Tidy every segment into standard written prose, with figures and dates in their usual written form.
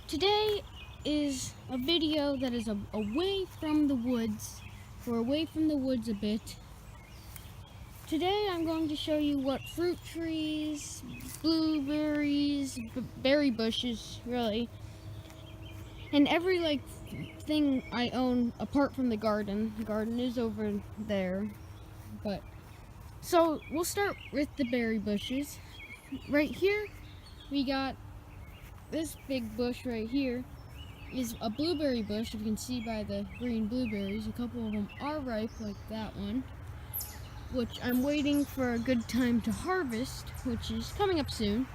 Today is a video that is away from the woods. We're away from the woods a bit. Today I'm going to show you what fruit trees, blueberries, berry bushes, really, and every thing I own apart from the garden. The garden is over there. So we'll start with the berry bushes. Right here we got this big bush right here is a blueberry bush. If you can see by the green blueberries, a couple of them are ripe, like that one, which I'm waiting for a good time to harvest, which is coming up soon.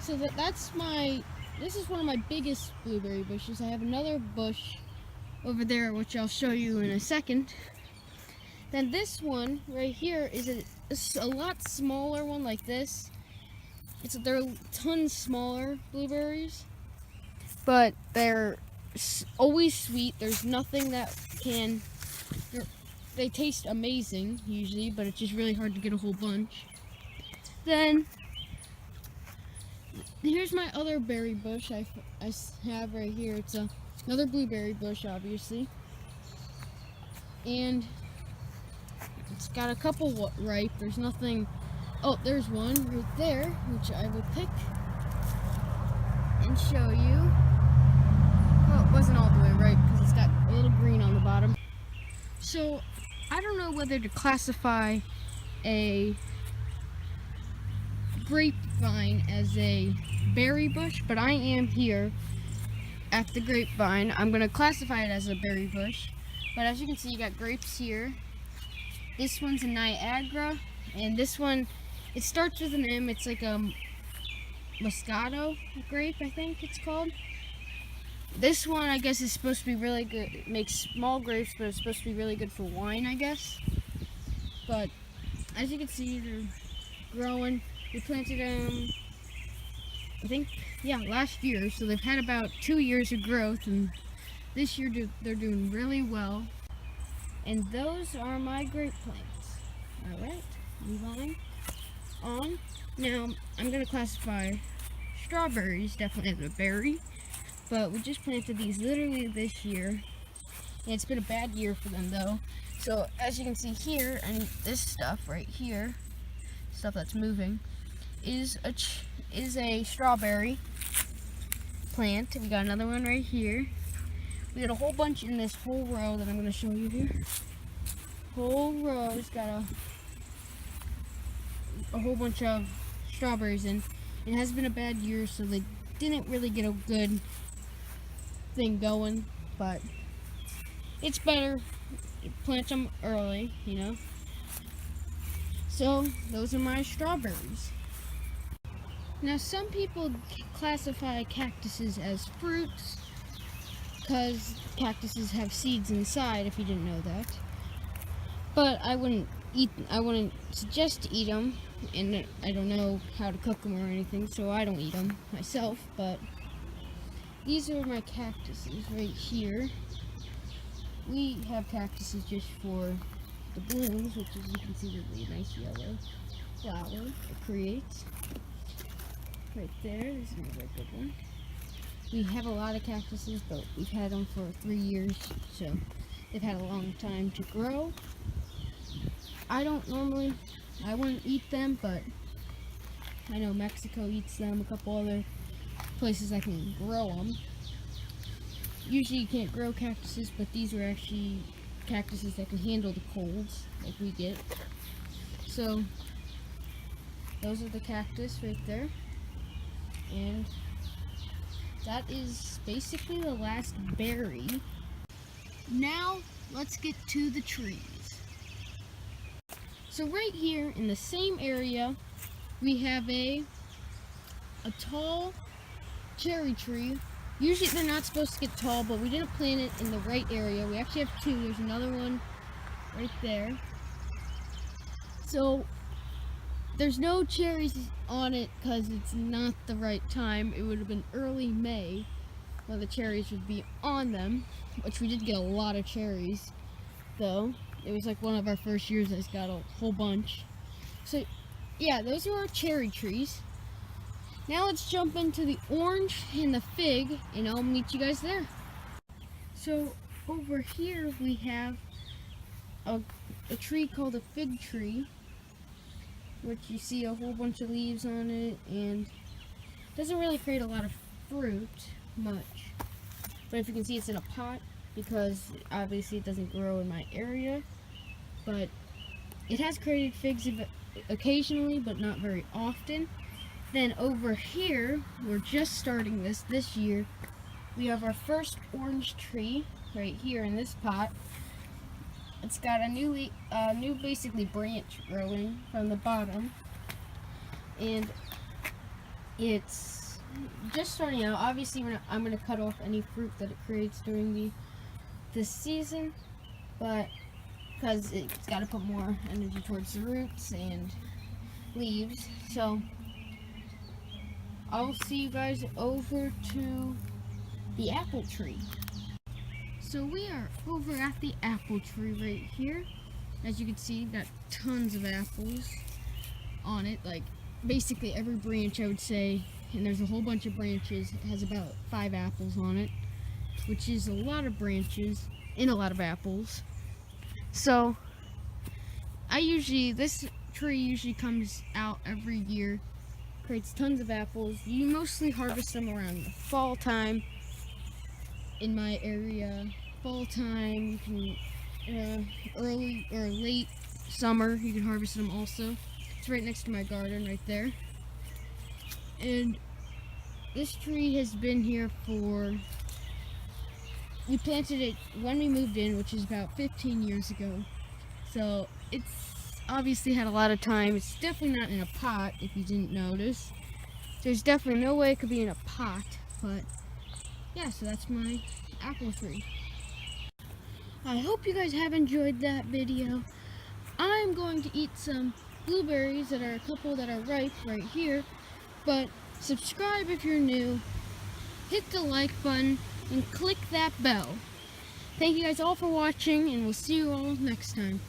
So this is one of my biggest blueberry bushes. I have another bush over there, which I'll show you in a second. Then this one right here is a lot smaller one, like this. They're tons smaller blueberries, but they're always sweet. There's nothing that they taste amazing usually, but it's just really hard to get a whole bunch. Then here's my other berry bush I have right here. It's another blueberry bush, obviously, and it's got a couple ripe. There's nothing. Oh, there's one right there, which I will pick and show you. Well, it wasn't all the way ripe because it's got a little green on the bottom. So I don't know whether to classify a grapevine as a berry bush, but I am here at the grapevine. I'm going to classify it as a berry bush, but as you can see, you got grapes here. This one's a Niagara, and this one, it starts with an M. It's like a Moscato grape, I think it's called. This one, I guess, is supposed to be really good. It makes small grapes, but it's supposed to be really good for wine, I guess. But as you can see, they're growing. We planted them, I think, last year. So they've had about 2 years of growth, and this year they're doing really well. And those are my grape plants. All right, moving on. Now, I'm going to classify strawberries definitely as a berry, but we just planted these literally this year, and it's been a bad year for them though. So as you can see here, and this stuff right here, stuff that's moving, is a strawberry plant. We got another one right here. We got a whole bunch in this whole row that I'm going to show you here. Whole row's got a whole bunch of strawberries in. It has been a bad year, so they didn't really get a good thing going, but it's better. Plant them early, you know. So those are my strawberries. Now, some people classify cactuses as fruits because cactuses have seeds inside, if you didn't know that. But I wouldn't suggest to eat them, and I don't know how to cook them or anything, so I don't eat them myself. But these are my cactuses right here. We have cactuses just for the blooms, which, as you can see, is a really nice yellow flower it creates. Right there, this is another good one. We have a lot of cactuses, but we've had them for 3 years, so they've had a long time to grow. I wouldn't eat them, but I know Mexico eats them, a couple other places I can grow them. Usually you can't grow cactuses, but these are actually cactuses that can handle the colds like we get. So those are the cactus right there, and that is basically the last berry. Now let's get to the trees. So right here in the same area, we have a tall cherry tree. Usually they're not supposed to get tall, but we didn't plant it in the right area. We actually have two. There's another one right there. So there's no cherries on it because it's not the right time. It would have been early May when the cherries would be on them, which we did get a lot of cherries though. It was like one of our first years that's got a whole bunch. So yeah, those are our cherry trees. Now let's jump into the orange and the fig, and I'll meet you guys there. So over here we have a tree called a fig tree, which you see a whole bunch of leaves on it, and doesn't really create a lot of fruit much. But if you can see, it's in a pot because obviously it doesn't grow in my area. But it has created figs occasionally, but not very often. Then over here, we're just starting this year. We have our first orange tree right here in this pot. It's got a new basically branch growing from the bottom, and it's just starting out. Obviously, I'm going to cut off any fruit that it creates during this season, but because it's got to put more energy towards the roots and leaves. So I'll see you guys over to the apple tree. So we are over at the apple tree right here. As you can see, got tons of apples on it, like basically every branch, I would say, and there's a whole bunch of branches. It has about 5 apples on it, which is a lot of branches and a lot of apples. So this tree usually comes out every year, creates tons of apples. You mostly harvest them around the fall time. In my area, fall time, you can early or late summer, you can harvest them also. It's right next to my garden right there. And this tree has been here we planted it when we moved in, which is about 15 years ago. So it's obviously had a lot of time. It's definitely not in a pot, if you didn't notice. There's definitely no way it could be in a pot, but yeah, so that's my apple tree. I hope you guys have enjoyed that video. I'm going to eat some blueberries that are a couple that are ripe right here, but subscribe if you're new, hit the like button, and click that bell. Thank you guys all for watching, and we'll see you all next time.